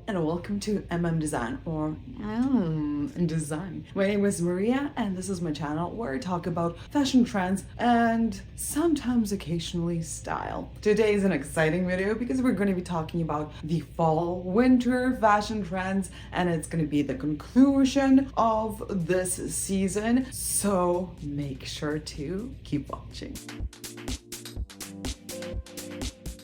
and welcome to Design or Design. My name is Maria and this is my channel where I talk about fashion trends and sometimes occasionally style. Today is an exciting video because we're going to be talking about the fall winter fashion trends and it's going to be the conclusion of this season, so make sure to keep watching.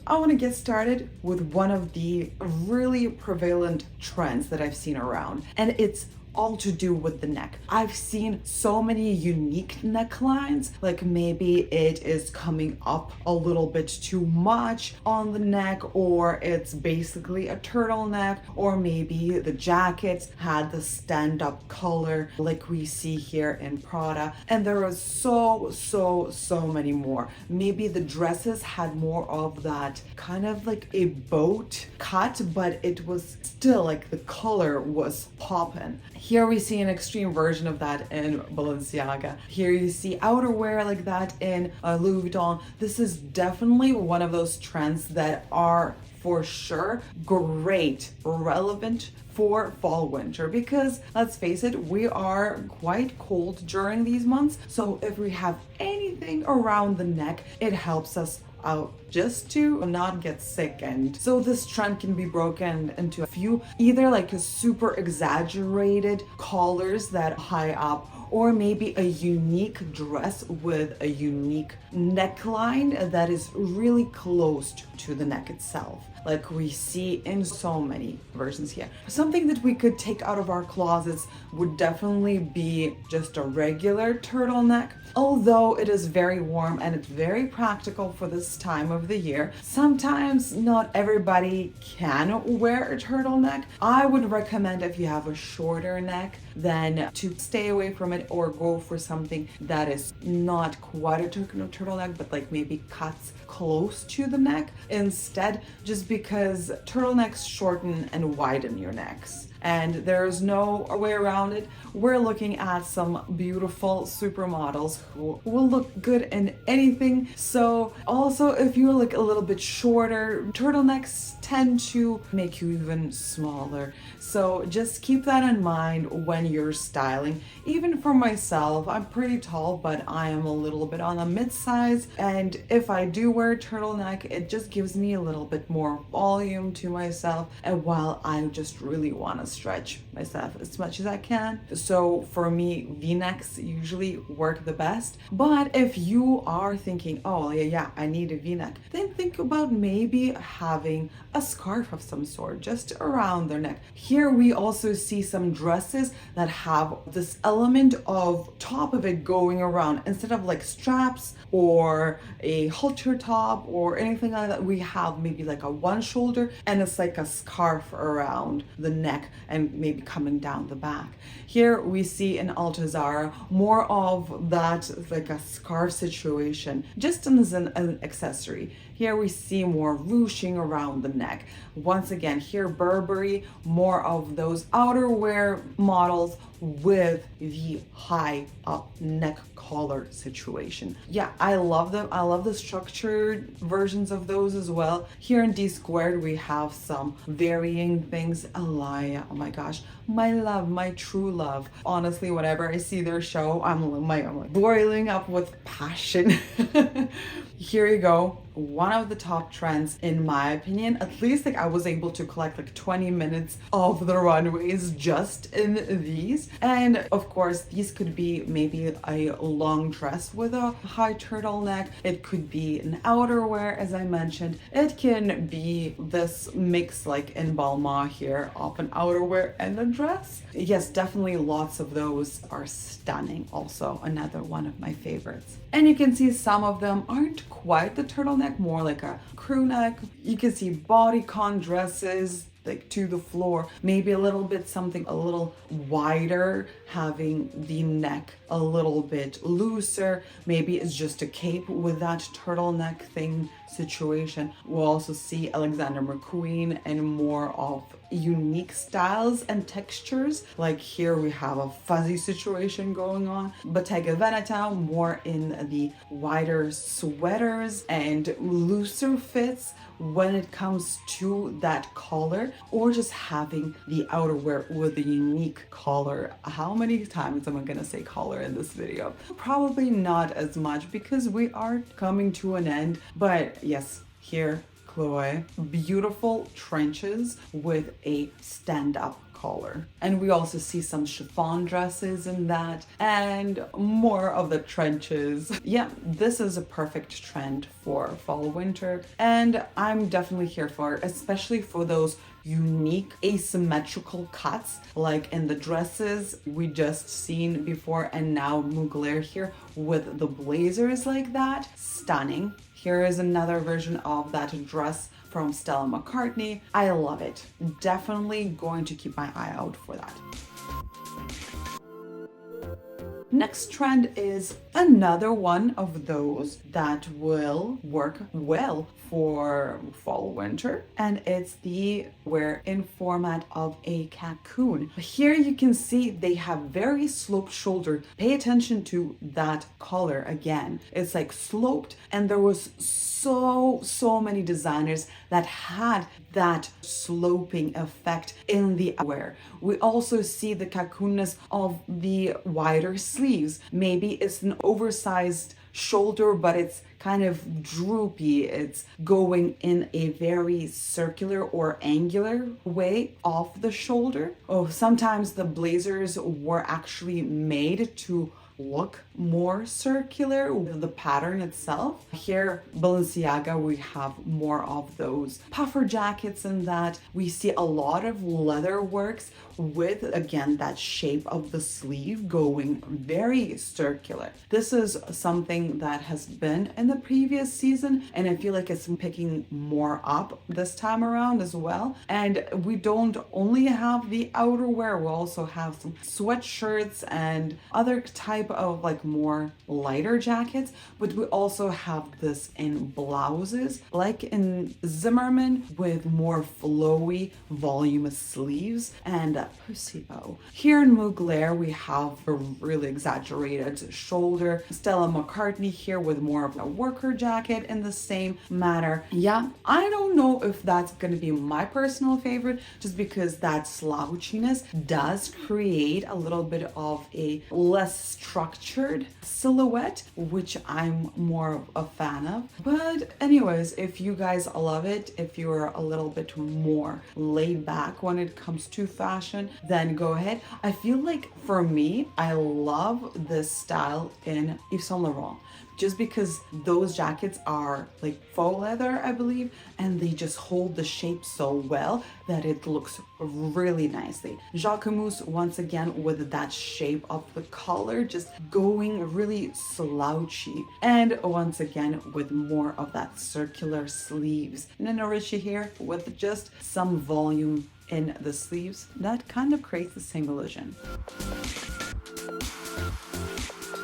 I want to get started with one of the really prevalent trends that I've seen around, and it's all to do with the neck. I've seen so many unique necklines, like maybe it is coming up a little bit too much on the neck, or it's basically a turtleneck, or maybe the jackets had the stand-up collar like we see here in Prada, and there was so many more. Maybe the dresses had more of that kind of like a boat cut, but it was still like the color was popping. Here we see an extreme version of that in Balenciaga. Here you see outerwear like that in Louis Vuitton. This is definitely one of those trends that are for sure great, relevant for fall winter, because let's face it, we are quite cold during these months. So if we have anything around the neck, it helps us out just to not get sick. And so this trend can be broken into a few, either like a super exaggerated collars that high up, or maybe a unique dress with a unique neckline that is really close to the neck itself, like we see in so many versions here. Something that we could take out of our closets would definitely be just a regular turtleneck. Although it is very warm and it's very practical for this time of the year, sometimes not everybody can wear a turtleneck. I would recommend, if you have a shorter neck, then to stay away from it or go for something that is not quite a turtleneck, but like maybe cuts close to the neck instead, just because turtlenecks shorten and widen your necks. And there's no way around it. We're looking at some beautiful supermodels who will look good in anything. So also, if you're like a little bit shorter, turtlenecks tend to make you even smaller. So just keep that in mind when you're styling. Even for myself, I'm pretty tall, but I am a little bit on a mid-size. And if I do wear a turtleneck, it just gives me a little bit more volume to myself. And while I just really want to stretch myself as much as I can. So for me, V-necks usually work the best. But if you are thinking, oh yeah, I need a V-neck, then think about maybe having a scarf of some sort just around their neck. Here we also see some dresses that have this element of top of it going around. Instead of like straps or a halter top or anything like that, we have maybe like a one shoulder and it's like a scarf around the neck and maybe coming down the back. Here we see in Altazara more of that, like a scarf situation, just as an accessory. Here we see more ruching around the neck. Once again, here Burberry, more of those outerwear models with the high up neck collar situation. Yeah, I love them. I love the structured versions of those as well. Here in D Squared, we have some varying things. Alaya, oh my gosh, my love, my true love. Honestly, whenever I see their show, I'm like boiling up with passion. Here you go. One of the top trends, in my opinion, at least like I was able to collect like 20 minutes of the runways just in these. And of course, these could be maybe a long dress with a high turtleneck. It could be an outerwear, as I mentioned. It can be this mix like in Balmain here of an outerwear and a dress. Yes, definitely lots of those are stunning. Also, another one of my favorites. And you can see some of them aren't quite the turtleneck, more like a crew neck. You can see bodycon dresses like to the floor, maybe a little bit something a little wider, having the neck a little bit looser. Maybe it's just a cape with that turtleneck thing situation. We'll also see Alexander McQueen and more of unique styles and textures. Like here we have a fuzzy situation going on. Bottega Veneta more in the wider sweaters and looser fits when it comes to that collar, or just having the outerwear with a unique collar. How many times am I gonna say collar in this video? Probably not as much because we are coming to an end, but yes, here Chloe, beautiful trenches with a stand-up collar. And we also see some chiffon dresses in that and more of the trenches. Yeah, this is a perfect trend for fall winter, and I'm definitely here for it, especially for those unique asymmetrical cuts like in the dresses we just seen before, and now Mugler here with the blazers like that. Stunning. Here is another version of that dress from Stella McCartney. I love it. Definitely going to keep my eye out for that. Next trend is another one of those that will work well for fall winter, and it's the wear in format of a cocoon. Here you can see they have very sloped shoulder. Pay attention to that collar again. It's like sloped, and there was so many designers that had that sloping effect in the wear. We also see the cocoonness of the wider sleeves. Maybe it's an oversized shoulder, but it's kind of droopy. It's going in a very circular or angular way off the shoulder. Oh, sometimes the blazers were actually made to look more circular, the pattern itself. Here, Balenciaga, we have more of those puffer jackets, and that we see a lot of leather works with, again, that shape of the sleeve going very circular. This is something that has been in the previous season, and I feel like it's picking more up this time around as well. And we don't only have the outerwear, we also have some sweatshirts and other type of like more lighter jackets, but we also have this in blouses like in Zimmerman with more flowy voluminous sleeves and a pussy bow. Here in Mugler we have a really exaggerated shoulder. Stella McCartney here with more of a worker jacket in the same manner. Yeah, I don't know if that's going to be my personal favorite, just because that slouchiness does create a little bit of a less structured silhouette, which I'm more a fan of. But anyways, if you guys love it, if you're a little bit more laid back when it comes to fashion, then go ahead. I feel like for me, I love this style in Yves Saint Laurent, just because those jackets are like faux leather, I believe, and they just hold the shape so well that it looks really nicely. Jacquemus, once again, with that shape of the collar, just going really slouchy, and once again with more of that circular sleeves. Nina Ricci here with just some volume in the sleeves that kind of creates the same illusion.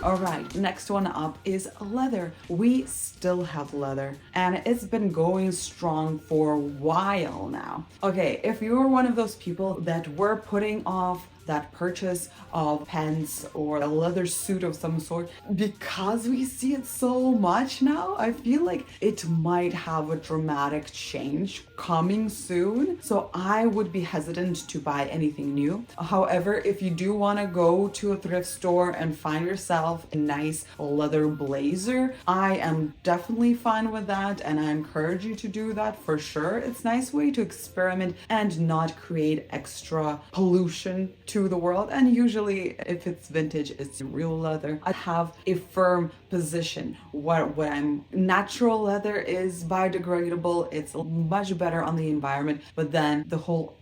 All right, next one up is leather. We still have leather, and it's been going strong for a while now. Okay, if you're one of those people that were putting off that purchase of pants or a leather suit of some sort because we see it so much now, I feel like it might have a dramatic change coming soon. So I would be hesitant to buy anything new. However, if you do want to go to a thrift store and find yourself a nice leather blazer, I am definitely fine with that, and I encourage you to do that for sure. It's a nice way to experiment and not create extra pollution to the world. And usually if it's vintage, it's real leather. I have a firm position. What I'm natural leather is biodegradable. It's much better on the environment, but then the whole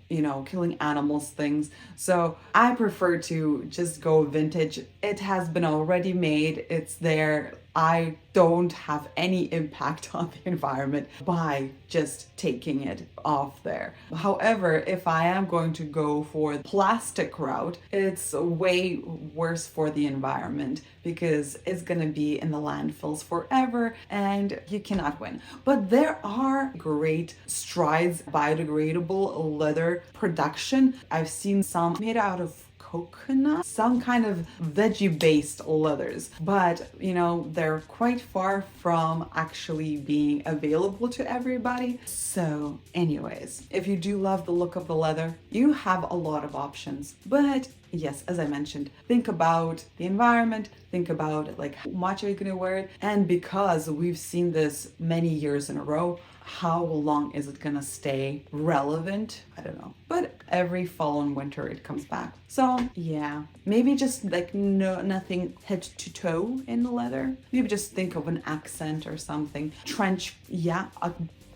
killing animals things. So I prefer to just go vintage. It has been already made. It's there. I don't have any impact on the environment by just taking it off there. However, if I am going to go for the plastic route, it's way worse for the environment because it's going to be in the landfills forever and you cannot win. But there are great strides, biodegradable leather leather production. I've seen some made out of coconut, some kind of veggie based leathers, but they're quite far from actually being available to everybody. So anyways, if you do love the look of the leather, you have a lot of options. But yes, as I mentioned, think about the environment, think about like how much are you going to wear it, and because we've seen this many years in a row, how long is it gonna stay relevant? I don't know. But every fall and winter it comes back. So yeah, maybe just like nothing head to toe in the leather. Maybe just think of an accent or something. Trench, yeah,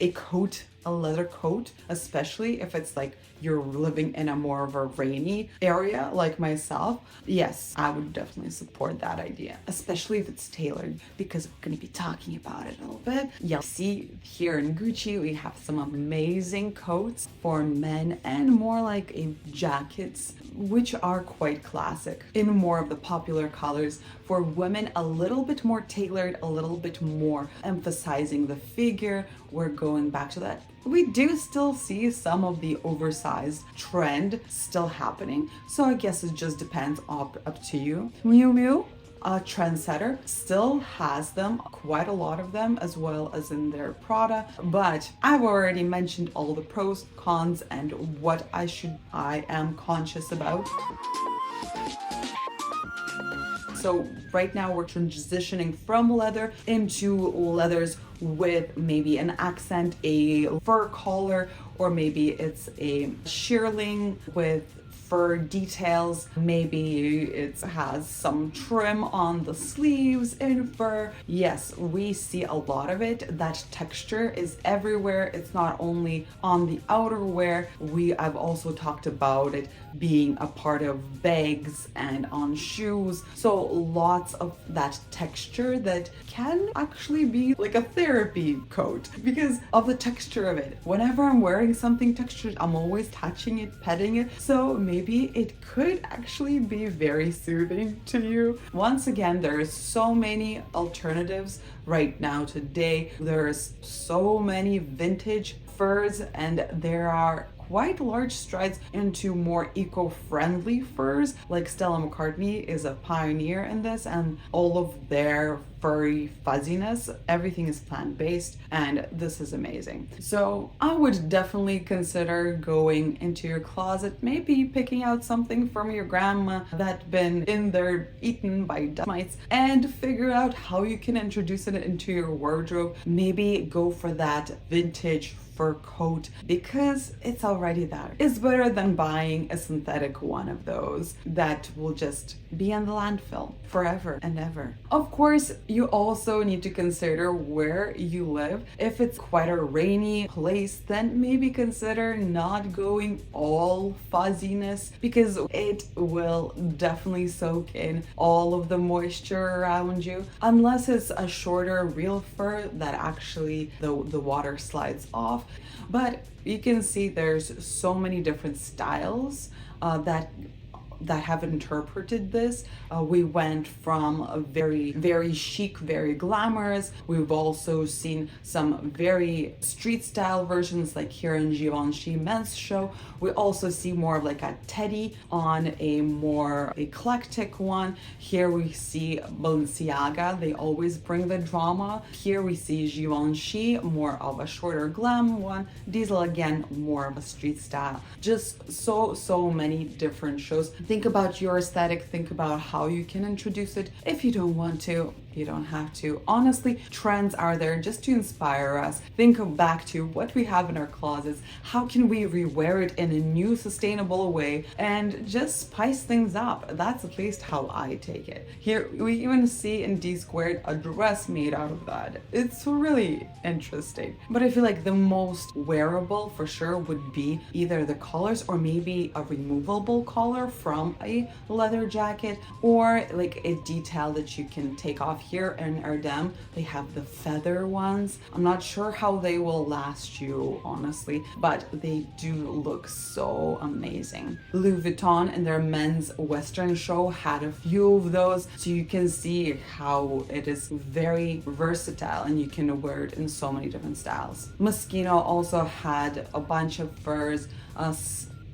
a coat, a leather coat, especially if it's like you're living in a more of a rainy area like myself. Yes, I would definitely support that idea, especially if it's tailored, because we're going to be talking about it a little bit. You'll see here in Gucci we have some amazing coats for men and more like a jackets, which are quite classic in more of the popular colors. For women, a little bit more tailored, a little bit more emphasizing the figure. We're going back to that. We do still see some of the oversized trend still happening. So I guess it just depends up to you. Miu Miu, a trendsetter, still has them, quite a lot of them, as well as in their Prada. But I've already mentioned all the pros, cons, and what I am conscious about. So right now we're transitioning from leather into leathers with maybe an accent, a fur collar, or maybe it's a shearling with fur details. Maybe it has some trim on the sleeves in fur. Yes, we see a lot of it. That texture is everywhere. It's not only on the outerwear. I've also talked about it being a part of bags and on shoes. So lots of that texture that can actually be like a therapy coat because of the texture of it. Whenever I'm wearing something textured, I'm always touching it, petting it. So maybe it could actually be very soothing to you. Once again, there's so many alternatives right now today. There's so many vintage furs, and there are quite large strides into more eco-friendly furs. Like Stella McCartney is a pioneer in this, and all of their furry fuzziness, everything is plant-based, and this is amazing. So I would definitely consider going into your closet, maybe picking out something from your grandma that's been in there eaten by dust mites, and figure out how you can introduce it into your wardrobe. Maybe go for that vintage fur coat because it's already there. It's better than buying a synthetic one of those that will just be in the landfill forever and ever. Of course, you also need to consider where you live. If it's quite a rainy place, then maybe consider not going all fuzziness because it will definitely soak in all of the moisture around you. Unless it's a shorter real fur that actually the water slides off. But you can see there's so many different styles that have interpreted this. We went from a very, very chic, very glamorous. We've also seen some very street style versions like here in Givenchy men's show. We also see more of like a teddy on a more eclectic one. Here we see Balenciaga, they always bring the drama. Here we see Givenchy, more of a shorter glam one. Diesel again, more of a street style. Just so many different shows. Think about your aesthetic, think about how you can introduce it. If you don't want to, you don't have to. Honestly, trends are there just to inspire us. Think back to what we have in our closets. How can we rewear it in a new sustainable way and just spice things up? That's at least how I take it. Here we even see in D Squared a dress made out of that. It's really interesting. But I feel like the most wearable for sure would be either the collars or maybe a removable collar from a leather jacket or like a detail that you can take off here in Erdem, they have the feather ones. I'm not sure how they will last you, honestly, but they do look so amazing. Louis Vuitton in their men's Western show had a few of those, so you can see how it is very versatile and you can wear it in so many different styles. Moschino also had a bunch of furs,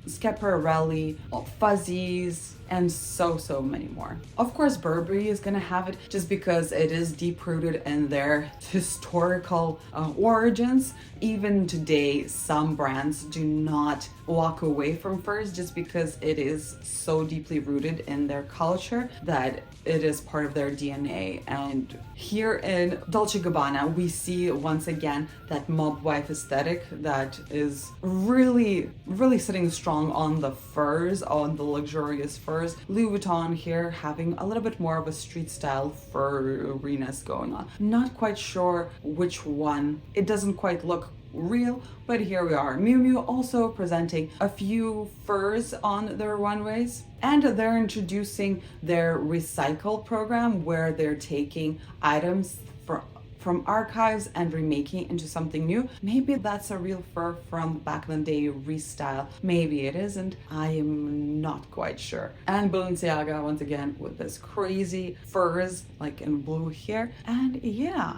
Schiaparelli, fuzzies, and so many more. Of course, Burberry is gonna have it just because it is deep rooted in their historical origins. Even today, some brands do not walk away from furs just because it is so deeply rooted in their culture that it is part of their DNA. And here in Dolce & Gabbana, we see once again that mob wife aesthetic that is really sitting strong on the furs, on the luxurious furs. Louis Vuitton here having a little bit more of a street style furriness going on. Not quite sure which one. It doesn't quite look real, but here we are. Miu Miu also presenting a few furs on their runways, and they're introducing their recycle program where they're taking items from archives and remaking into something new. Maybe that's a real fur from back in the day restyle. Maybe it isn't. I am not quite sure. And Balenciaga once again with this crazy furs like in blue here. And yeah.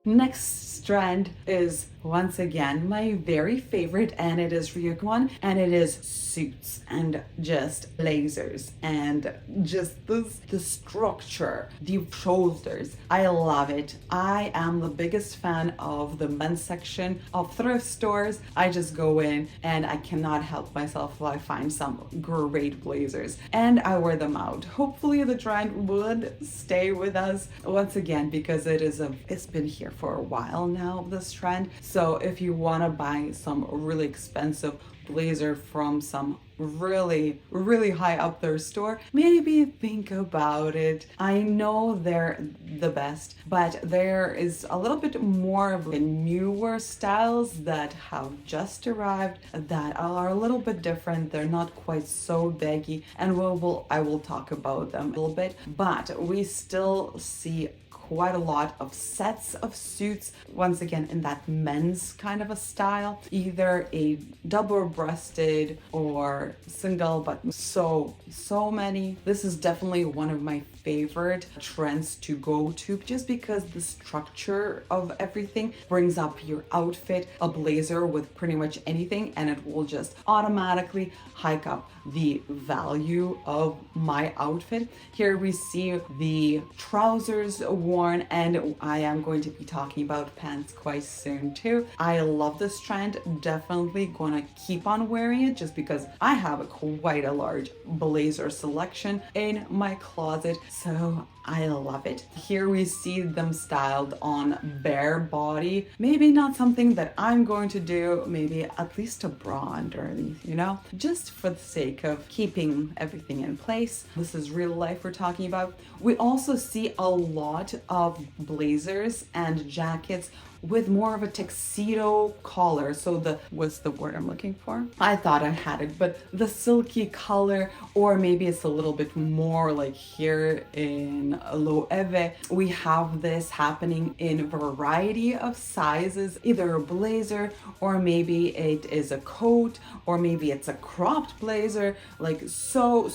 Next trend is once again my very favorite, and it is Ryukan, and it is suits and just blazers and just the structure, the shoulders. I love it. I am the biggest fan of the men's section of thrift stores. I just go in and I cannot help myself if I find some great blazers and I wear them out. Hopefully the trend would stay with us once again because it's been here for a while now, this trend. So if you want to buy some really expensive blazer from some really high up their store, maybe think about it. I know they're the best, but there is a little bit more of the newer styles that have just arrived that are a little bit different. They're not quite so baggy, and I will talk about them a little bit, but we still see quite a lot of sets of suits, once again in that men's kind of a style, either a double-breasted or single, but so many. This is definitely one of my favorite trends to go to just because the structure of everything brings up your outfit. A blazer with pretty much anything and it will just automatically hike up the value of my outfit. Here we see the trousers worn, and I am going to be talking about pants quite soon too. I love this trend. Definitely gonna keep on wearing it just because I have quite a large blazer selection in my closet, so I love it. Here we see them styled on bare body. Maybe not something that I'm going to do, maybe at least a bra underneath, you know, just for the sake of keeping everything in place. This is real life we're talking about. We also see a lot of blazers and jackets with more of a tuxedo collar. So what's the word I'm looking for? I thought I had it, but the silky color, or maybe it's a little bit more like here in Loewe. We have this happening in a variety of sizes, either a blazer, or maybe it is a coat, or maybe it's a cropped blazer, like so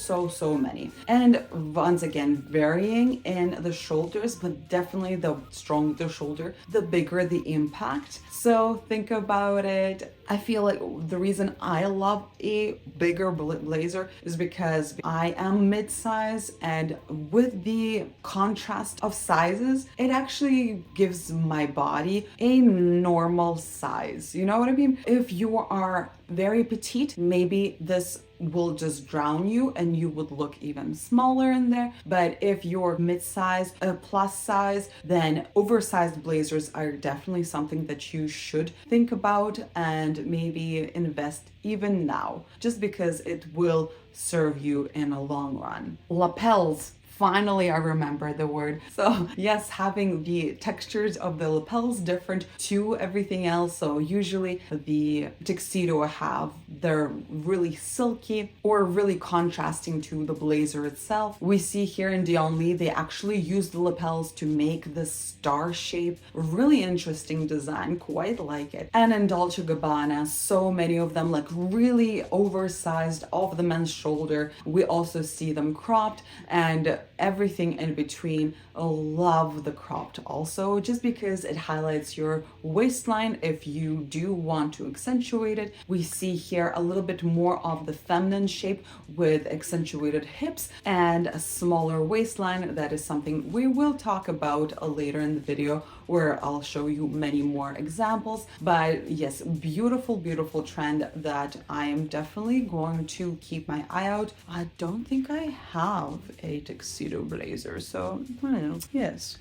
many. And once again, varying in the shoulders, but definitely the stronger the shoulder, the bigger the impact. So think about it. I feel like the reason I love a bigger blazer is because I am mid-size, and with the contrast of sizes, it actually gives my body a normal size. You know what I mean? If you are very petite, maybe this will just drown you and you would look even smaller in there. But if you're mid-size, plus size, then oversized blazers are definitely something that you should think about and maybe invest even now, just because it will serve you in a long run. Lapels Finally, I remember the word. So yes, having the textures of the lapels different to everything else. So usually the tuxedo have, they're really silky or really contrasting to the blazer itself. We see here in Dion Lee, they actually use the lapels to make this star shape. Really interesting design, quite like it. And in Dolce & Gabbana, so many of them like really oversized off the men's shoulder. We also see them cropped and everything in between. Love the cropped also, just because it highlights your waistline if you do want to accentuate it. We see here a little bit more of the feminine shape with accentuated hips and a smaller waistline. That is something we will talk about later in the video, where I'll show you many more examples. But yes, beautiful, beautiful trend that I am definitely going to keep my eye out. I don't think I have a tuxedo blazer, so I don't know. Yes.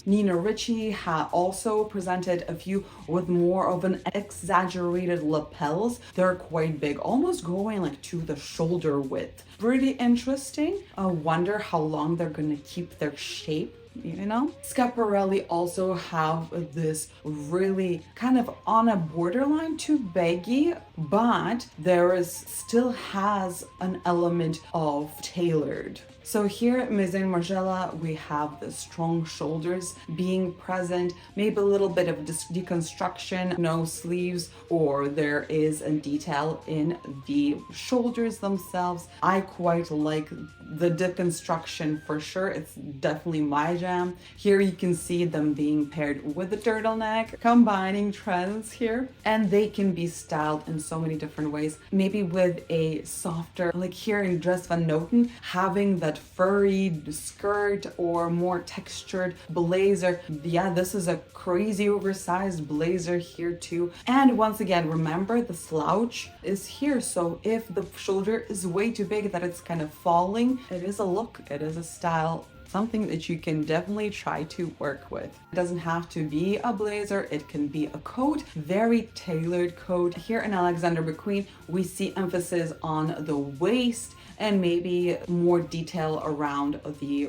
Nina Ricci also presented a few with more of an exaggerated lapels. They're quite big, almost going like to the shoulder width. Pretty interesting. I wonder how long they're gonna keep their shape. You know, Schiaparelli also have this really kind of on a borderline to baggy, but there is still has an element of tailored. So here at Maison Margiela, we have the strong shoulders being present, maybe a little bit of deconstruction, no sleeves, or there is a detail in the shoulders themselves. I quite like the deconstruction for sure. It's definitely my jam. Here you can see them being paired with the turtleneck, combining trends here, and they can be styled in so many different ways. Maybe with a softer, like here in Dress Van Noten, having that furry skirt or more textured blazer. Yeah, this is a crazy oversized blazer here too. And once again, remember the slouch is here. So if the shoulder is way too big that it's kind of falling, it is a look, it is a style, something that you can definitely try to work with. It doesn't have to be a blazer, it can be a coat, very tailored coat. Here in Alexander McQueen, we see emphasis on the waist and maybe more detail around the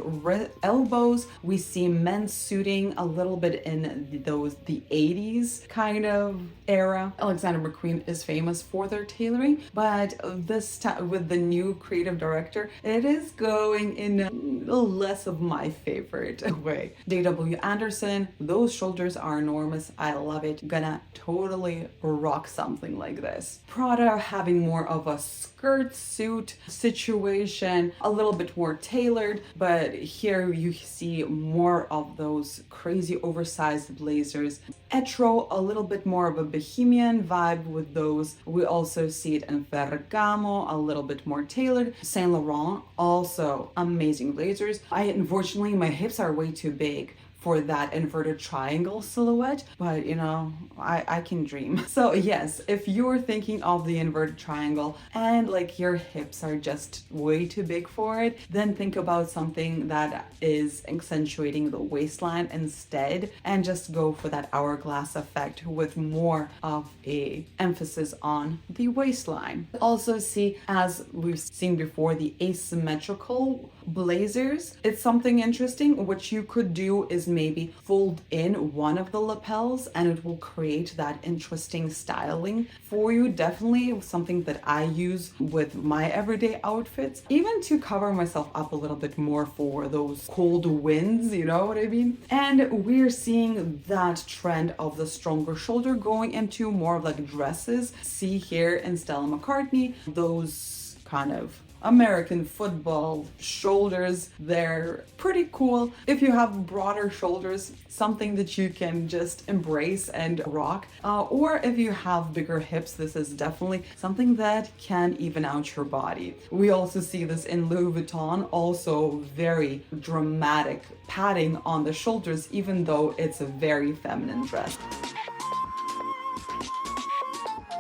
elbows. We see men suiting a little bit in the 80s kind of era. Alexander McQueen is famous for their tailoring, but this time with the new creative director, it is going in a less of my favorite way. J.W. Anderson, those shoulders are enormous. I love it. Gonna totally rock something like this. Prada having more of a skirt suit situation, a little bit more tailored, but here you see more of those crazy oversized blazers. Etro, a little bit more of a bohemian vibe with those. We also see it in Ferragamo, a little bit more tailored. Saint Laurent, also amazing blazers. Unfortunately, my hips are way too big for that inverted triangle silhouette, but you know, I can dream. So yes, if you're thinking of the inverted triangle and like your hips are just way too big for it, then think about something that is accentuating the waistline instead and just go for that hourglass effect with more of a emphasis on the waistline. Also see, as we've seen before, the asymmetrical blazers. It's something interesting. What you could do is maybe fold in one of the lapels and it will create that interesting styling for you. Definitely something that I use with my everyday outfits, even to cover myself up a little bit more for those cold winds, you know what I mean? And we're seeing that trend of the stronger shoulder going into more of like dresses. See here in Stella McCartney, those kind of American football shoulders, they're pretty cool. If you have broader shoulders, something that you can just embrace and rock, or if you have bigger hips, this is definitely something that can even out your body. We also see this in Louis Vuitton, also very dramatic padding on the shoulders, even though it's a very feminine dress.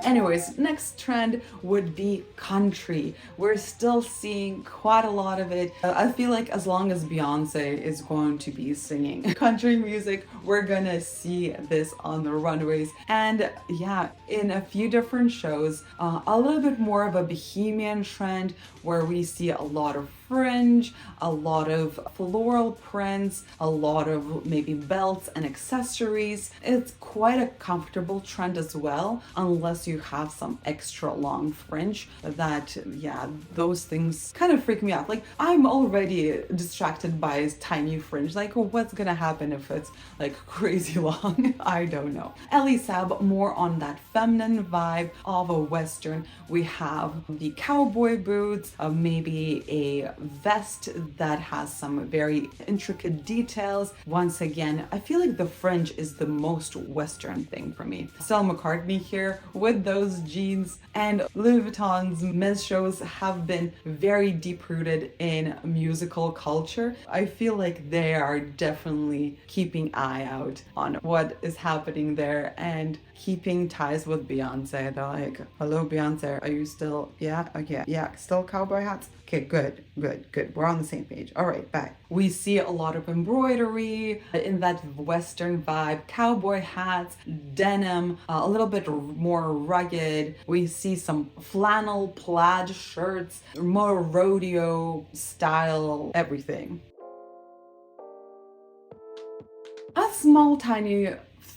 Anyways, next trend would be country. We're still seeing quite a lot of it. I feel like as long as Beyonce is going to be singing country music, we're gonna see this on the runways. And yeah, in a few different shows, a little bit more of a bohemian trend where we see a lot of fringe, a lot of floral prints, a lot of maybe belts and accessories. It's quite a comfortable trend as well, unless you have some extra long fringe that, yeah, those things kind of freak me out. Like, I'm already distracted by tiny fringe. Like, what's gonna happen if it's like crazy long? I don't know. Ellie Sab, more on that feminine vibe of a Western. We have the cowboy boots, maybe a vest that has some very intricate details. Once again, I feel like the fringe is the most Western thing for me. Stella McCartney here with those jeans, and Louis Vuitton's men's shows have been very deep-rooted in musical culture. I feel like they are definitely keeping eye out on what is happening there and keeping ties with Beyonce. They're like, hello Beyonce, are you still, yeah, okay, yeah, still cowboy hats? Okay, good. We're on the same page. All right, bye. We see a lot of embroidery in that Western vibe, cowboy hats, denim, a little bit more rugged. We see some flannel plaid shirts, more rodeo style, everything. A small, tiny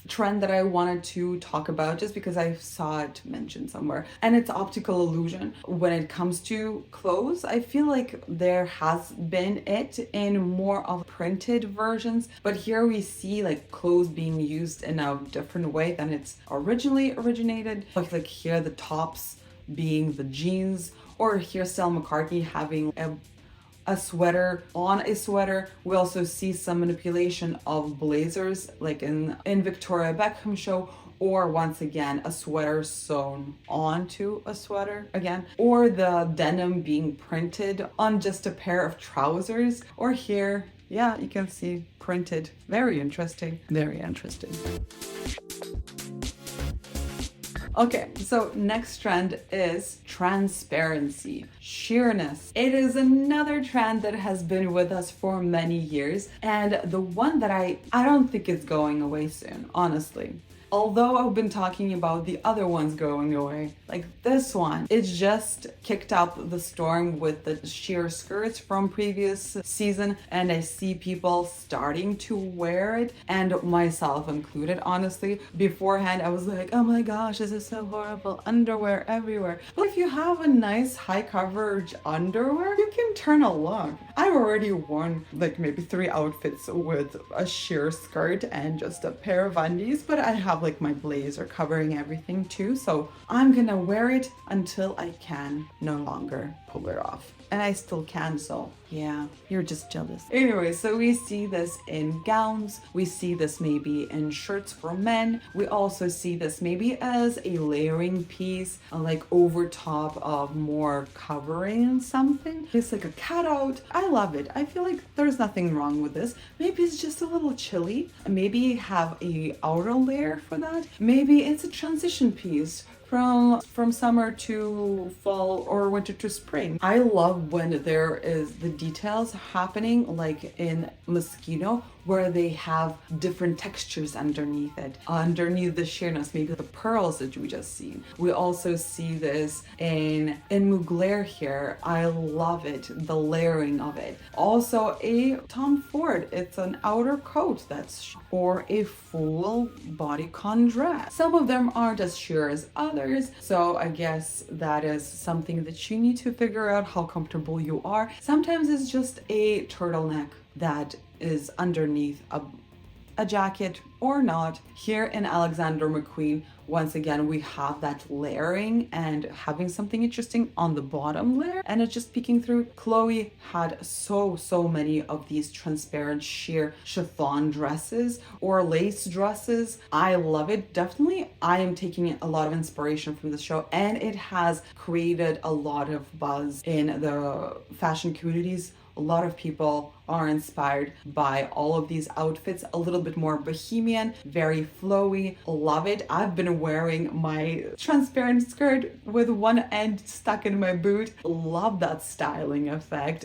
trend that I wanted to talk about just because I saw it mentioned somewhere, and it's optical illusion. When it comes to clothes, I feel like there has been it in more of printed versions, but here we see like clothes being used in a different way than it's originally originated. Like here the tops being the jeans, or here Stella McCartney having a sweater on a sweater. We also see some manipulation of blazers like in Victoria Beckham show, or once again a sweater sewn onto a sweater again, or the denim being printed on just a pair of trousers, or here, yeah, you can see printed. Very interesting. Okay, so next trend is transparency, sheerness. It is another trend that has been with us for many years, and the one that I don't think it's going away soon, honestly. Although I've been talking about the other ones going away, like this one, it just kicked up the storm with the sheer skirts from previous season, and I see people starting to wear it, and myself included, honestly. Beforehand, I was like, oh my gosh, this is so horrible, underwear everywhere. But if you have a nice high coverage underwear, you can turn a look. I've already worn like maybe 3 outfits with a sheer skirt and just a pair of undies, but I have like my blazer covering everything too, so I'm gonna wear it until I can no longer pull it off. And I still can, so yeah, you're just jealous. Anyway, so we see this in gowns, we see this maybe in shirts for men, we also see this maybe as a layering piece, like over top of more covering something. It's like a cutout. I love it. I feel like there's nothing wrong with this. Maybe it's just a little chilly, maybe have a outer layer for that. Maybe it's a transition piece from summer to fall or winter to spring. I love when there is the details happening, like in Mosquito, where they have different textures underneath it, underneath the sheerness, maybe the pearls that we just seen. We also see this in Mugler here. I love it, the layering of it. Also a Tom Ford, it's an outer coat that's for a full bodycon dress. Some of them aren't as sheer as others, so I guess that is something that you need to figure out how comfortable you are. Sometimes it's just a turtleneck that is underneath a jacket or not. Here in Alexander McQueen, once again, we have that layering and having something interesting on the bottom layer, and it's just peeking through. Chloe had so many of these transparent sheer chiffon dresses or lace dresses. I love it. Definitely, I am taking a lot of inspiration from the show, and it has created a lot of buzz in the fashion communities. A lot of people are inspired by all of these outfits. A little bit more bohemian, very flowy. Love it. I've been wearing my transparent skirt with one end stuck in my boot. Love that styling effect.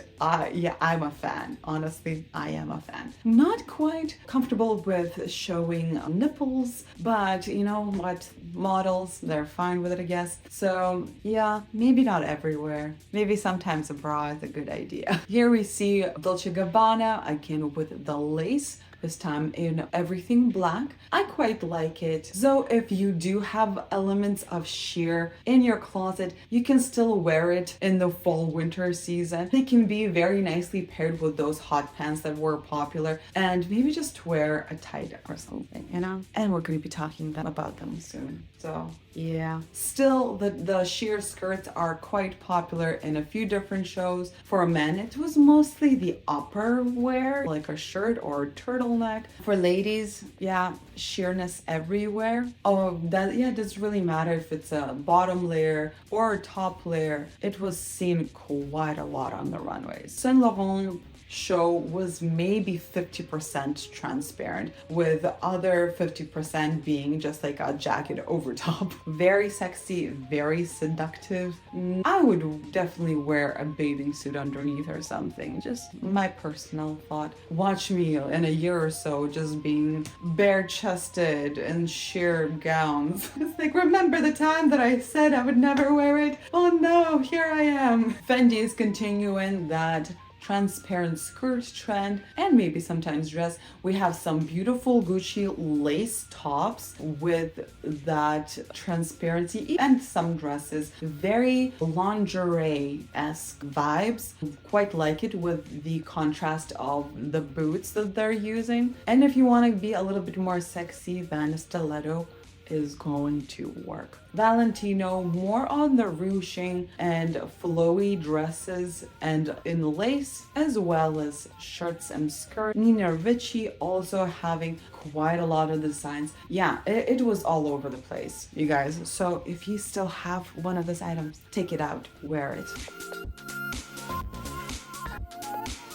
Yeah, I'm a fan. Honestly, I am a fan. Not quite comfortable with showing nipples, but you know what? Models, they're fine with it, I guess. So yeah, maybe not everywhere. Maybe sometimes a bra is a good idea. Here we see Dolce & Gabbana, again with the lace, this time in everything black. I quite like it. So if you do have elements of sheer in your closet, you can still wear it in the fall winter season. They can be very nicely paired with those hot pants that were popular, and maybe just wear a tight or something, you know? And we're going to be talking about them soon. So yeah, still the sheer skirts are quite popular in a few different shows. For men, it was mostly the upper wear, like a shirt or a turtleneck. For ladies, yeah, sheerness everywhere. Oh, that, yeah, it doesn't really matter if it's a bottom layer or a top layer. It was seen quite a lot on the runways. Saint Laurent show was maybe 50% transparent, with the other 50% being just like a jacket over top. Very sexy, very seductive. I would definitely wear a bathing suit underneath or something. Just my personal thought. Watch me in a year or so just being bare-chested in sheer gowns. It's like, remember the time that I said I would never wear it? Oh no, here I am. Fendi is continuing that transparent skirt trend, and maybe sometimes dress. We have some beautiful Gucci lace tops with that transparency, and some dresses. Very lingerie-esque vibes. Quite like it with the contrast of the boots that they're using. And if you want to be a little bit more sexy, then a stiletto is going to work. Valentino, more on the ruching and flowy dresses and in lace, as well as shirts and skirts. Nina Ricci also having quite a lot of designs. Yeah, it was all over the place, you guys. So if you still have one of those items, take it out, wear it.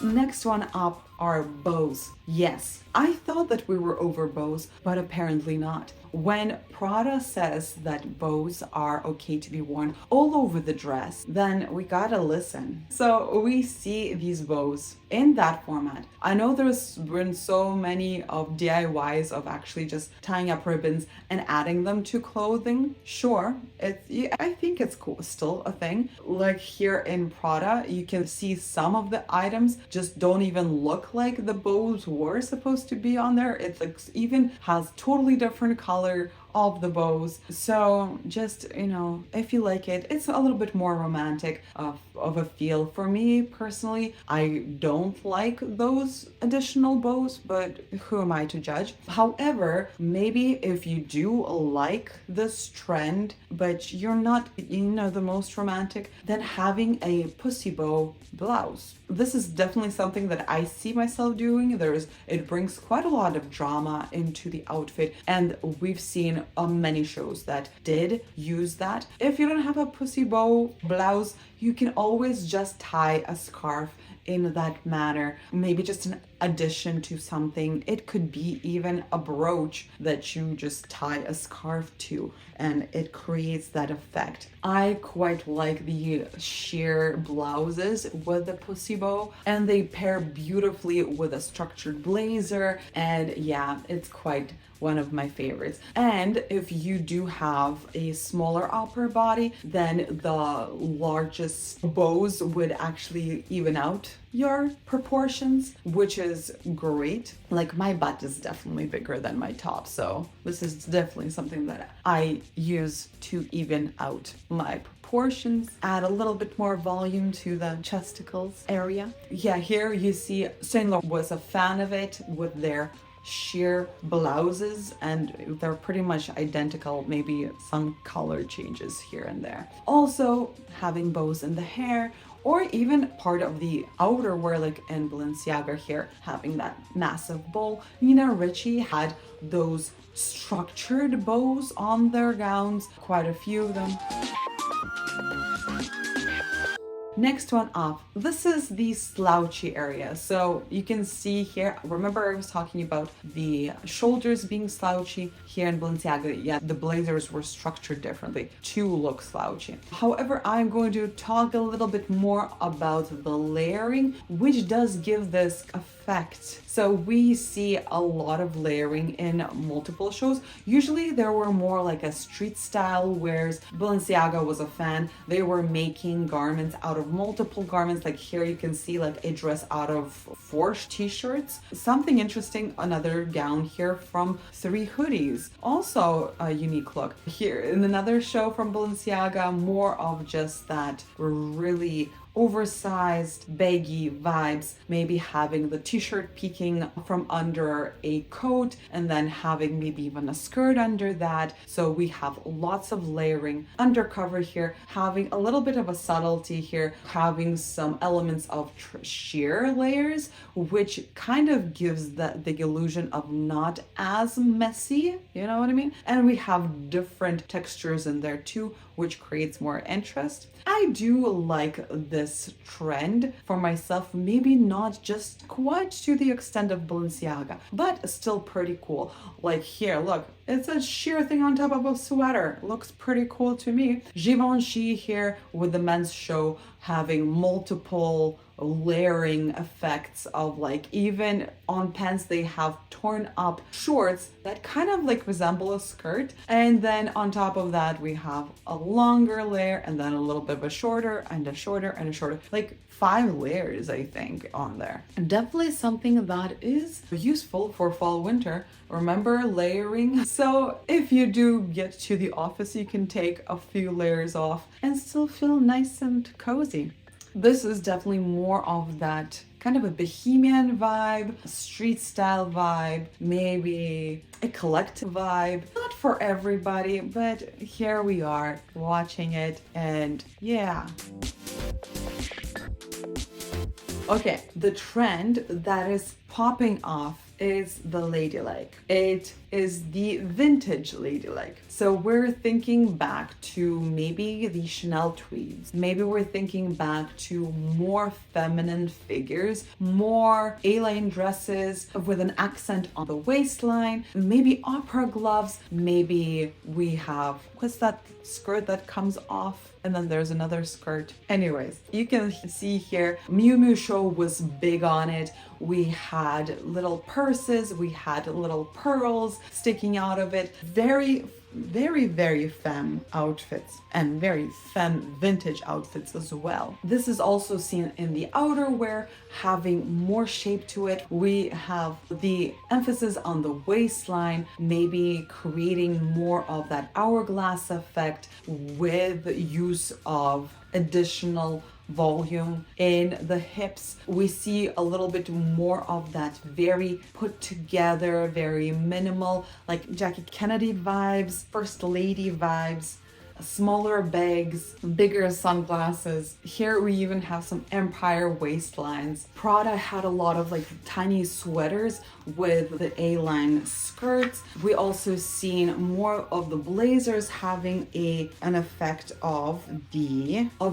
Next one up are bows. Yes, I thought that we were over bows, but apparently not. When Prada says that bows are okay to be worn all over the dress, then we gotta listen. So we see these bows in that format. I know there's been so many of DIYs of actually just tying up ribbons and adding them to clothing. Sure, I think it's cool, still a thing. Like here in Prada, you can see some of the items just don't even look like the bows were supposed to be on there. It like even has totally different color of the bows. So just, you know, if you like it, it's a little bit more romantic of a feel. For me personally, I don't like those additional bows, but who am I to judge? However, maybe if you do like this trend, but you're not, you know, the most romantic, then having a pussy bow blouse. This is definitely something that I see myself doing. It brings quite a lot of drama into the outfit, and we've seen many shows that did use that. If you don't have a pussy bow blouse, you can always just tie a scarf in that manner, maybe just an addition to something. It could be even a brooch that you just tie a scarf to, and it creates that effect. I quite like the sheer blouses with the pussy bow, and they pair beautifully with a structured blazer, and yeah, it's quite one of my favorites. And if you do have a smaller upper body, then the largest bows would actually even out your proportions, which is great. Like my butt is definitely bigger than my top, so this is definitely something that I use to even out my proportions, add a little bit more volume to the chesticles area. Yeah, here you see Saint Laurent was a fan of it with their sheer blouses, and they're pretty much identical, maybe some color changes here and there. Also having bows in the hair, or even part of the outerwear, like in Balenciaga here, having that massive bow. Nina Ricci had those structured bows on their gowns, quite a few of them. Next one up, this is the slouchy area. So you can see here, remember I was talking about the shoulders being slouchy. Here in Balenciaga, yeah, the blazers were structured differently to look slouchy. However, I'm going to talk a little bit more about the layering, which does give this effect. So we see a lot of layering in multiple shows. Usually there were more like a street style, whereas Balenciaga was a fan. They were making garments out of multiple garments. Like here you can see like a dress out of 4 t-shirts. Something interesting, another gown here from 3 hoodies. Also a unique look. Here in another show from Balenciaga, more of just that really oversized baggy vibes, maybe having the t-shirt peeking from under a coat and then having maybe even a skirt under that. So we have lots of layering undercover here, having a little bit of a subtlety here, having some elements of sheer layers, which kind of gives the illusion of not as messy, you know what I mean? And we have different textures in there too, which creates more interest. I do like this trend for myself, maybe not just quite to the extent of Balenciaga, but still pretty cool. Like here, look, it's a sheer thing on top of a sweater. Looks pretty cool to me. Givenchy here with the men's show having multiple layering effects of like even on pants they have torn up shorts that kind of like resemble a skirt, and then on top of that we have a longer layer and then a little bit of a shorter and a shorter and a shorter, like 5 layers I think on there. Definitely something that is useful for fall winter. Remember layering. So if you do get to the office, you can take a few layers off and still feel nice and cozy. This is definitely more of that kind of a bohemian vibe, a street style vibe, maybe a collective vibe. Not for everybody, but here we are watching it, and yeah. Okay, the trend that is popping off is the ladylike. It is the vintage ladylike. So we're thinking back to maybe the Chanel tweeds. Maybe we're thinking back to more feminine figures, more A-line dresses with an accent on the waistline, maybe opera gloves. Maybe we have, what's that skirt that comes off? And then there's another skirt. Anyways, you can see here, Miu Miu show was big on it. We had little purses, we had little pearls sticking out of it. Very, very femme outfits and very femme vintage outfits as well. This is also seen in the outerwear, having more shape to it. We have the emphasis on the waistline, maybe creating more of that hourglass effect with use of additional volume in the hips. We see a little bit more of that very put together, very minimal, like Jackie Kennedy vibes, First Lady vibes, smaller bags, bigger sunglasses. Here we even have some empire waistlines. Prada had a lot of like tiny sweaters with the A-line skirts. We also seen more of the blazers having an effect of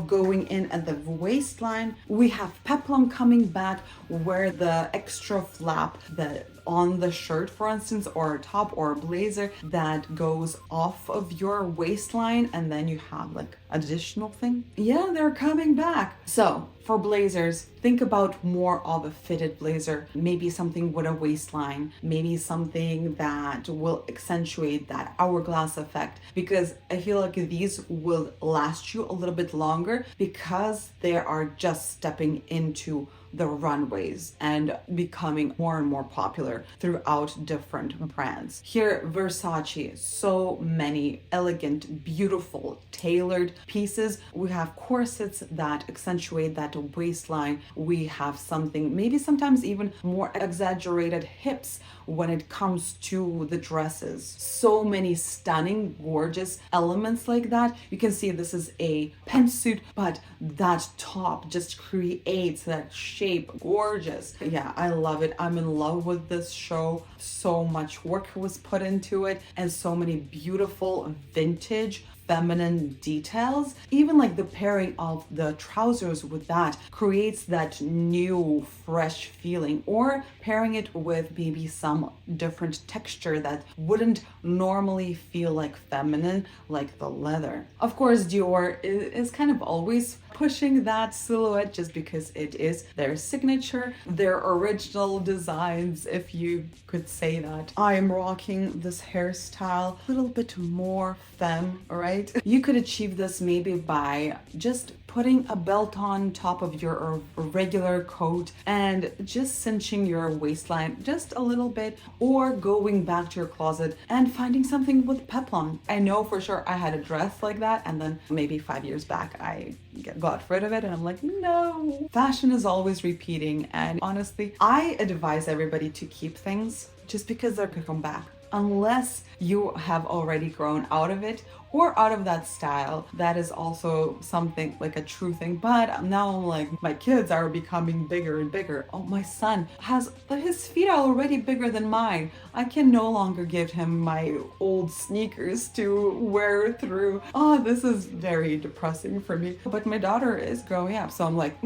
going in at the waistline. We have peplum coming back, where the extra flap that on the shirt, for instance, or a top or a blazer that goes off of your waistline, and then you have like additional thing. Yeah, they're coming back. So for blazers, think about more of a fitted blazer, maybe something with a waistline, maybe something that will accentuate that hourglass effect, because I feel like these will last you a little bit longer because they are just stepping into the runways and becoming more and more popular throughout different brands. Here, Versace, so many elegant, beautiful, tailored pieces. We have corsets that accentuate that waistline. We have something, maybe sometimes even more exaggerated hips when it comes to the dresses. So many stunning, gorgeous elements like that. You can see this is a pantsuit, but that top just creates that shape. Gorgeous. Yeah, I love it. I'm in love with this show. So much work was put into it, and so many beautiful vintage feminine details. Even like the pairing of the trousers with that creates that new fresh feeling, or pairing it with maybe some different texture that wouldn't normally feel like feminine, like the leather. Of course, Dior is kind of always pushing that silhouette just because it is their signature, their original designs, if you could say that. I am rocking this hairstyle, a little bit more femme, right? You could achieve this maybe by just putting a belt on top of your regular coat and just cinching your waistline just a little bit, or going back to your closet and finding something with peplum. I know for sure I had a dress like that, and then maybe 5 years back I got rid of it, and I'm like, no. Fashion is always repeating, and honestly, I advise everybody to keep things just because they're gonna come back. Unless you have already grown out of it or out of that style, that is also something like a true thing. But now, like, my kids are becoming bigger and bigger. Oh, my son has, his feet are already bigger than mine. I can no longer give him my old sneakers to wear through. Oh, this is very depressing for me. But my daughter is growing up, so I'm like,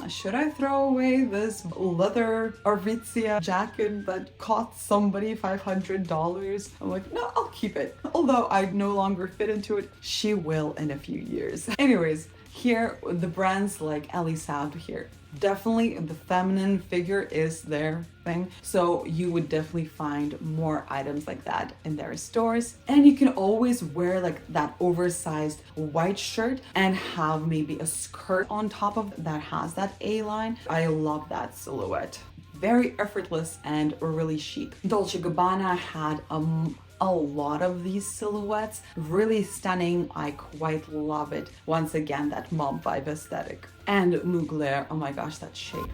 should I throw away this leather Arvizia jacket that cost somebody $500? I'm like, no, I'll keep it. Although I no longer fit into it, she will in a few years. Anyways, here the brands like Ellie Saab here, definitely the feminine figure is their thing. So you would definitely find more items like that in their stores. And you can always wear like that oversized white shirt and have maybe a skirt on top of that has that A-line. I love that silhouette. Very effortless and really chic. Dolce & Gabbana had a lot of these silhouettes, really stunning. I quite love it. Once again, that mom vibe aesthetic. And Mugler, oh my gosh, that shape.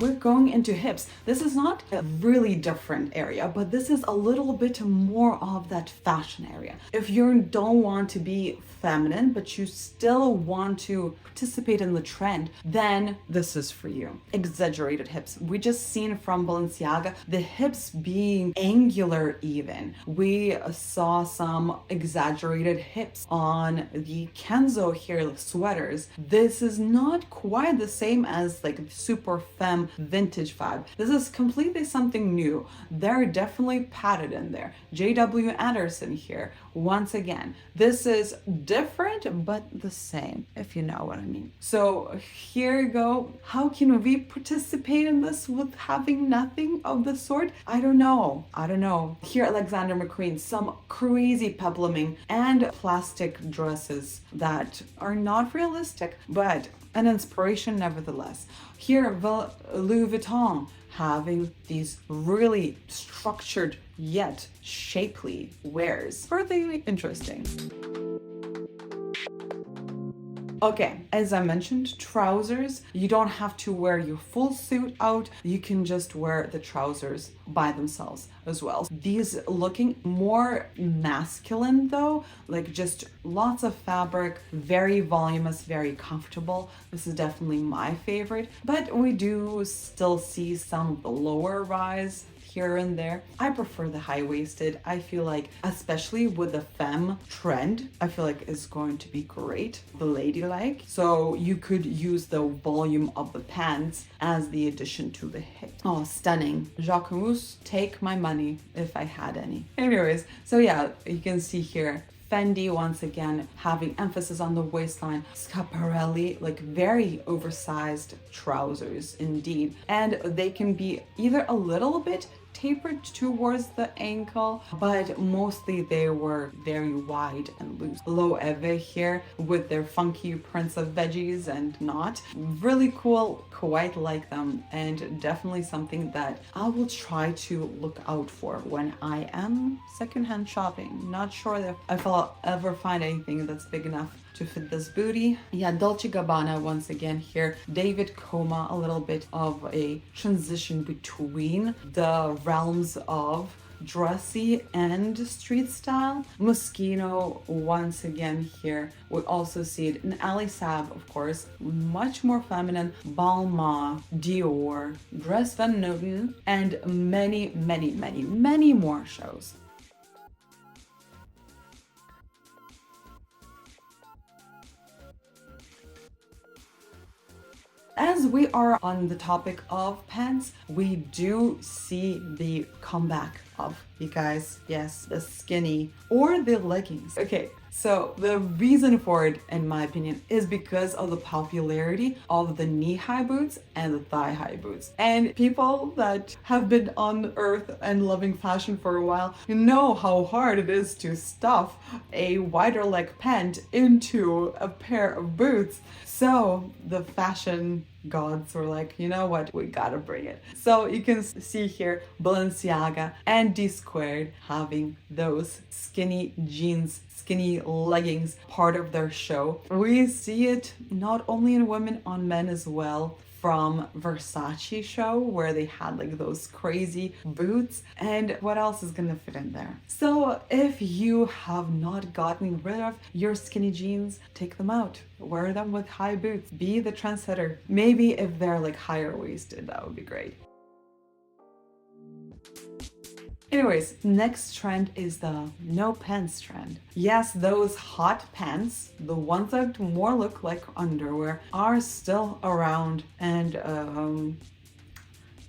We're going into hips. This is not a really different area, but this is a little bit more of that fashion area. If you don't want to be feminine, but you still want to participate in the trend, then this is for you. Exaggerated hips. We just seen from Balenciaga the hips being angular even. We saw some exaggerated hips on the Kenzo here sweaters. This is not quite the same as like super femme vintage vibe. This is completely something new. They're definitely padded in there. JW Anderson here. Once again, this is different but the same, if you know what I mean. So here you go. How can we participate in this with having nothing of the sort? I don't know. Here Alexander McQueen, some crazy pepluming and plastic dresses that are not realistic, but an inspiration nevertheless. Here Louis Vuitton having these really structured yet shapely wears. Really interesting. Okay, as I mentioned, trousers, you don't have to wear your full suit out. You can just wear the trousers by themselves as well. These looking more masculine though, like just lots of fabric, very voluminous, very comfortable. This is definitely my favorite, but we do still see some of the lower rise here and there. I prefer the high-waisted. I feel like, especially with the femme trend, I feel like it's going to be great. The ladylike. So you could use the volume of the pants as the addition to the hip. Oh, stunning. Jacquemus, take my money if I had any. Anyways, so yeah, you can see here Fendi once again having emphasis on the waistline. Schiaparelli, like very oversized trousers indeed. And they can be either a little bit tapered towards the ankle, but mostly they were very wide and loose. Loewe here with their funky prints of veggies and not. Really cool, quite like them, and definitely something that I will try to look out for when I am secondhand shopping. Not sure if I'll ever find anything that's big enough to fit this booty. Yeah, Dolce & Gabbana once again here. David Coma, a little bit of a transition between the realms of dressy and street style. Moschino once again here. We also see it in Ali Saab, of course, much more feminine. Balmain, Dior, Dres Van Noten, and many more shows. As we are on the topic of pants, we do see the comeback of, you guys, yes, the skinny or the leggings. Okay, so the reason for it, in my opinion, is because of the popularity of the knee-high boots and the thigh-high boots. And people that have been on earth and loving fashion for a while know how hard it is to stuff a wider leg pant into a pair of boots. So the fashion gods were like, you know what, we gotta bring it. So you can see here Balenciaga and D Squared having those skinny jeans, skinny leggings part of their show. We see it not only in women, on men as well, from Versace show where they had like those crazy boots. And what else is gonna fit in there? So if you have not gotten rid of your skinny jeans, take them out, wear them with high boots, be the trendsetter. Maybe if they're like higher waisted, that would be great. Anyways, next trend is the no pants trend. Yes, those hot pants, the ones that more look like underwear, are still around and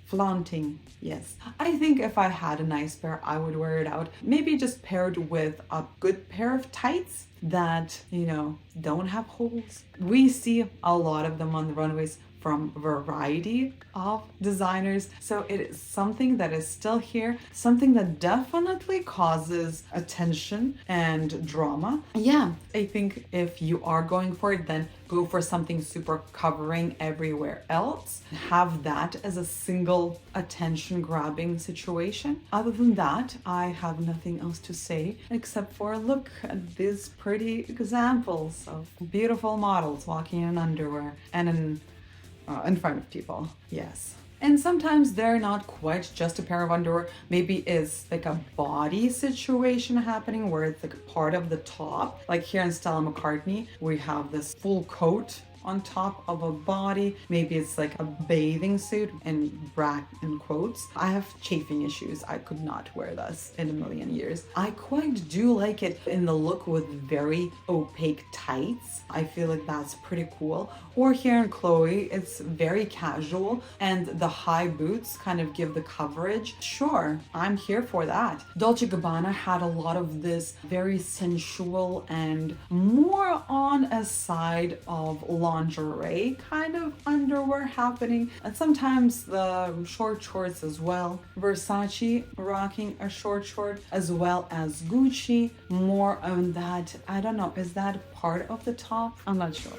flaunting. Yes, I think if I had a nice pair, I would wear it out. Maybe just paired with a good pair of tights that, you know, don't have holes. We see a lot of them on the runways from a variety of designers. So it is something that is still here, something that definitely causes attention and drama. Yeah, I think if you are going for it, then go for something super covering everywhere else. Have that as a single attention grabbing situation. Other than that, I have nothing else to say except for look at these pretty examples of beautiful models walking in underwear and in front of people. Yes. And sometimes they're not quite just a pair of underwear. Maybe it's like a body situation happening where it's like a part of the top. Like here in Stella McCartney, we have this full coat on top of a body. Maybe it's like a bathing suit in quotes. I have chafing issues. I could not wear this in a million years. I quite do like it in the look with very opaque tights. I feel like that's pretty cool. Or here in Chloe, it's very casual and the high boots kind of give the coverage. Sure, I'm here for that. Dolce & Gabbana had a lot of this very sensual and more on a side of lingerie kind of underwear happening, and sometimes the short shorts as well. Versace rocking a short short, as well as Gucci more on that. I don't know, is that part of the top? I'm not sure.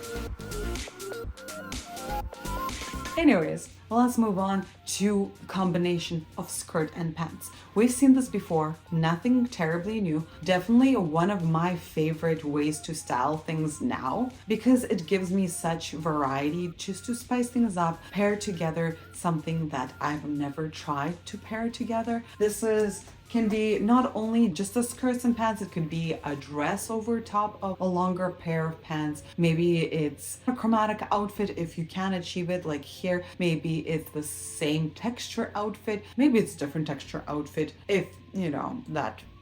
Anyways, let's move on to combination of skirt and pants. We've seen this before, nothing terribly new. Definitely one of my favorite ways to style things now because it gives me such variety just to spice things up, pair together something that I've never tried to pair together. Can be not only just the skirts and pants, it could be a dress over top of a longer pair of pants. Maybe it's a chromatic outfit if you can achieve it, like here. Maybe it's the same texture outfit. Maybe it's different texture outfit if, you know,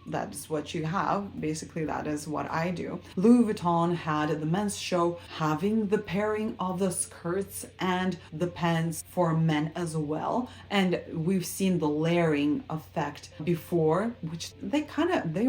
that's what you have. Basically, that is what I do. Louis Vuitton had the men's show having the pairing of the skirts and the pants for men as well. And we've seen the layering effect before, which they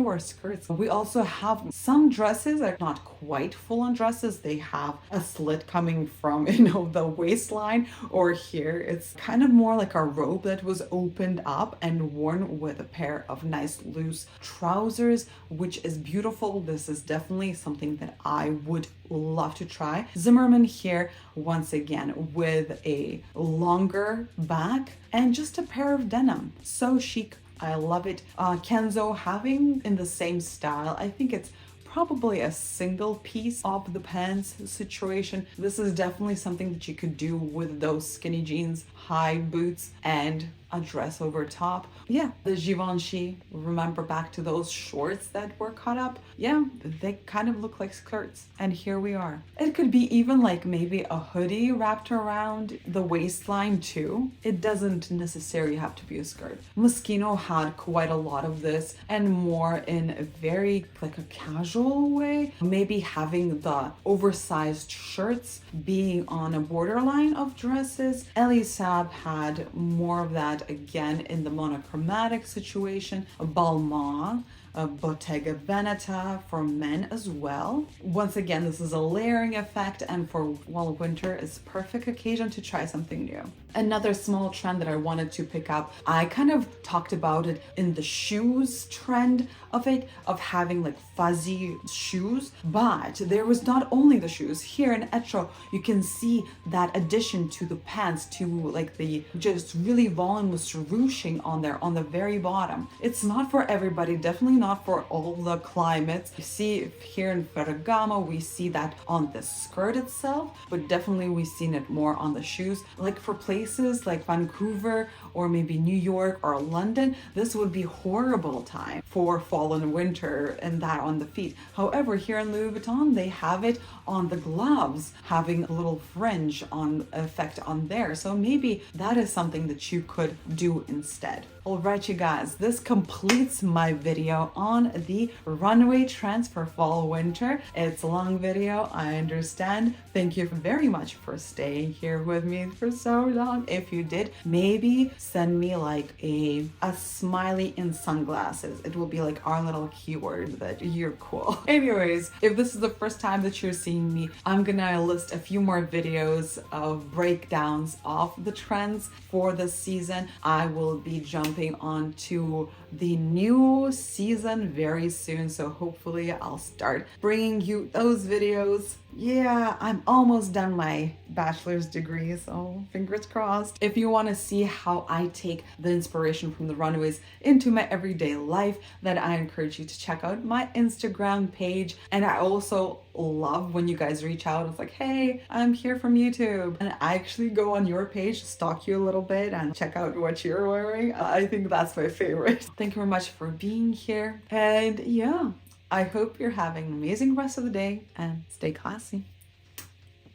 were skirts. We also have some dresses that are not quite full on dresses. They have a slit coming from, you know, the waistline, or here it's kind of more like a robe that was opened up and worn with a pair of nice loose trousers, which is beautiful. This is definitely something that I would love to try. Zimmerman here once again with a longer back and just a pair of denim. So chic. I love it. Kenzo having in the same style. I think it's probably a single piece of the pants situation. This is definitely something that you could do with those skinny jeans, high boots, and a dress over top. Yeah, the Givenchy, remember back to those shorts that were cut up? Yeah, they kind of look like skirts. And here we are. It could be even like maybe a hoodie wrapped around the waistline too. It doesn't necessarily have to be a skirt. Moschino had quite a lot of this, and more in a very like a casual way. Maybe having the oversized shirts being on a borderline of dresses. Elisab had more of that again in the monochromatic situation. Balmain, Bottega Veneta for men as well. Once again, this is a layering effect, and for winter is perfect occasion to try something new. Another small trend that I wanted to pick up, I kind of talked about it in the shoes trend of it, of having like fuzzy shoes, but there was not only the shoes. Here in Etro, you can see that addition to the pants, to like the just really voluminous ruching on there on the very bottom. It's not for everybody, definitely not for all the climates. You see here in Ferragamo, we see that on the skirt itself, but definitely we've seen it more on the shoes. Like for places like Vancouver or maybe New York or London, this would be horrible time for fall and winter and that on the feet. However, here in Louis Vuitton, they have it on the gloves, having a little fringe on effect on there. So maybe that is something that you could do instead. Alright, you guys, this completes my video on the runway trends for fall winter. It's a long video, I understand. Thank you very much for staying here with me for so long. If you did, maybe send me like a smiley in sunglasses. It will be like our little keyword that you're cool. Anyways, if this is the first time that you're seeing me, I'm gonna list a few more videos of breakdowns of the trends for this season. I will be jumping on to the new season very soon, so hopefully I'll start bringing you those videos. Yeah, I'm almost done my bachelor's degree, so fingers crossed. If you want to see how I take the inspiration from the runways into my everyday life, then I encourage you to check out my Instagram page. And I also love when you guys reach out. It's like, hey, I'm here from YouTube. And I actually go on your page, stalk you a little bit and check out what you're wearing. I think that's my favorite. Thank you very much for being here. And yeah, I hope you're having an amazing rest of the day and stay classy.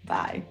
Bye.